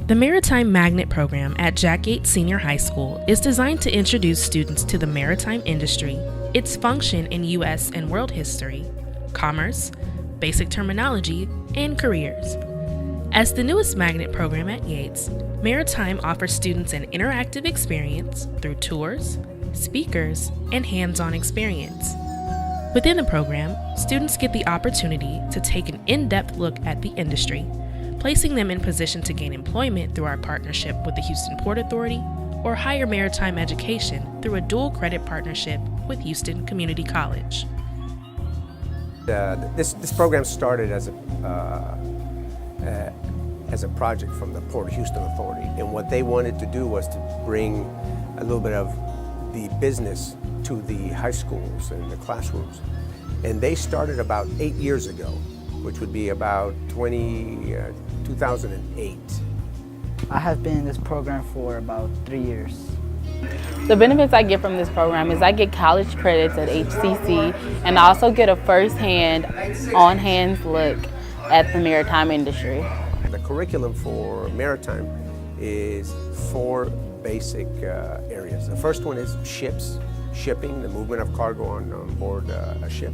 The Maritime Magnet program at Jack Yates Senior High School is designed to introduce students to the maritime industry, its function in U.S. and world history, commerce, basic terminology, and careers. As the newest magnet program at Yates, Maritime offers students an interactive experience through tours, speakers, and hands-on experience. Within the program, students get the opportunity to take an in-depth look at the industry, placing them in position to gain employment through our partnership with the Houston Port Authority or higher maritime education through a dual credit partnership with Houston Community College. This program started as a project from the Port of Houston Authority, and what they wanted to do was to bring a little bit of the business to the high schools and the classrooms. And they started about 8 years ago, which would be about 2008. I have been in this program for about 3 years. The benefits I get from this program is I get college credits at HCC, and I also get a first-hand, on-hands look at the maritime industry. The curriculum for maritime is 4 basic areas. The first one is shipping, the movement of cargo on board a ship.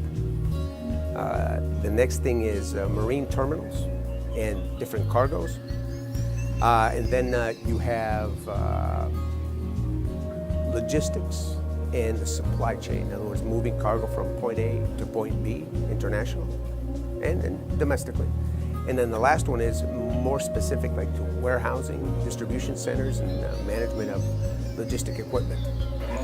The next thing is marine terminals and different cargoes. And then you have logistics and the supply chain. In other words, moving cargo from point A to point B, international and domestically. And then the last one is more specific, like to warehousing, distribution centers, and management of logistic equipment.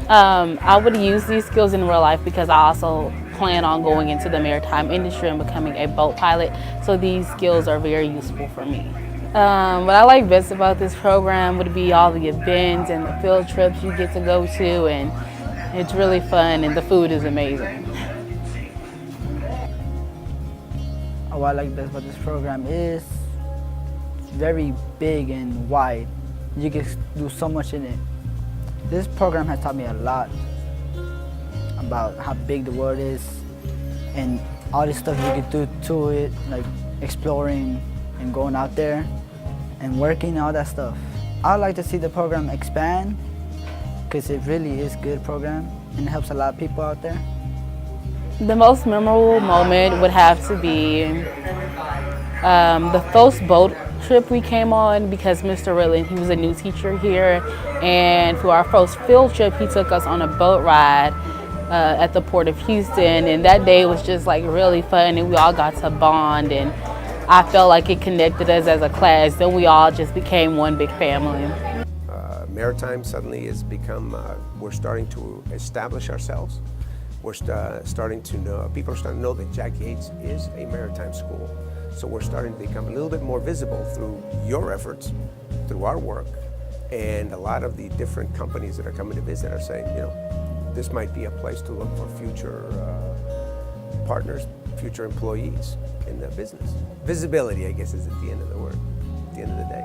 I would use these skills in real life because I also plan on going into the maritime industry and becoming a boat pilot, so these skills are very useful for me. What I like best about this program would be all the events and the field trips you get to go to, and it's really fun and the food is amazing. What I like best about this program is it's very big and wide. You can do so much in it. This program has taught me a lot about how big the world is and all this stuff you can do to it, like exploring and going out there and working, all that stuff. I'd like to see the program expand because it really is a good program and it helps a lot of people out there. The most memorable moment would have to be the first boat trip we came on, because Mr. Rillen, he was a new teacher here, and for our first field trip he took us on a boat ride at the Port of Houston, and that day was just like really fun, and we all got to bond, and I felt like it connected us as a class. Then we all just became one big family. Maritime suddenly has become, we're starting to establish ourselves. We're starting to know, people are starting to know that Jack Yates is a maritime school. So we're starting to become a little bit more visible through your efforts, through our work, and a lot of the different companies that are coming to visit are saying, you know, this might be a place to look for future partners, future employees in the business. Visibility, I guess, is at the end of the word, at the end of the day.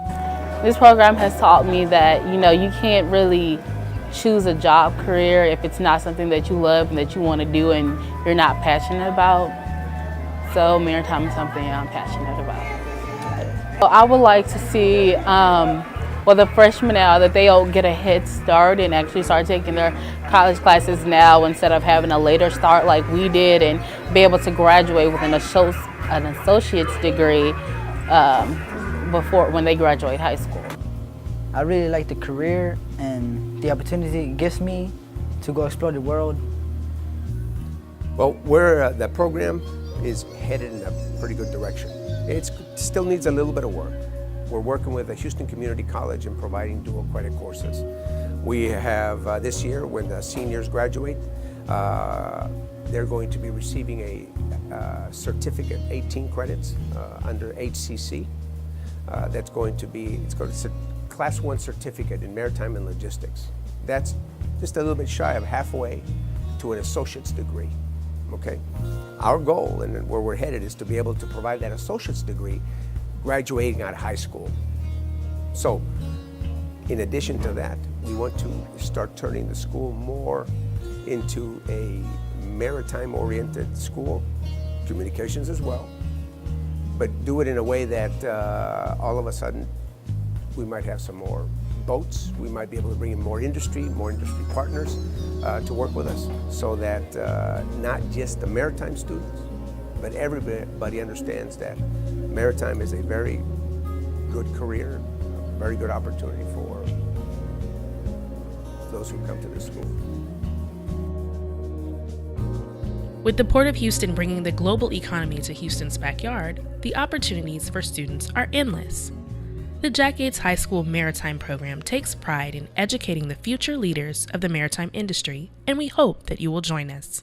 This program has taught me that, you know, you can't really choose a job career if it's not something that you love and that you want to do and you're not passionate about. So maritime is something I'm passionate about. So I would like to see the freshmen now that they'll get a head start and actually start taking their college classes now instead of having a later start like we did, and be able to graduate with an associate's degree when they graduate high school. I really like the career and the opportunity it gives me to go explore the world. Well, the program is headed in a pretty good direction. It still needs a little bit of work. We're working with the Houston Community College and providing dual credit courses. We have this year, when the seniors graduate, they're going to be receiving a certificate, 18 credits under HCC. That's going to be, it's going to Class 1 certificate in maritime and logistics. That's just a little bit shy of halfway to an associate's degree, okay? Our goal and where we're headed is to be able to provide that associate's degree graduating out of high school. So, in addition to that, we want to start turning the school more into a maritime-oriented school, communications as well, but do it in a way that all of a sudden We might have some more boats. We might be able to bring in more industry partners to work with us, so that not just the maritime students, but everybody understands that maritime is a very good career, very good opportunity for those who come to this school. With the Port of Houston bringing the global economy to Houston's backyard, the opportunities for students are endless. The Jack Yates High School Maritime program takes pride in educating the future leaders of the maritime industry, and we hope that you will join us.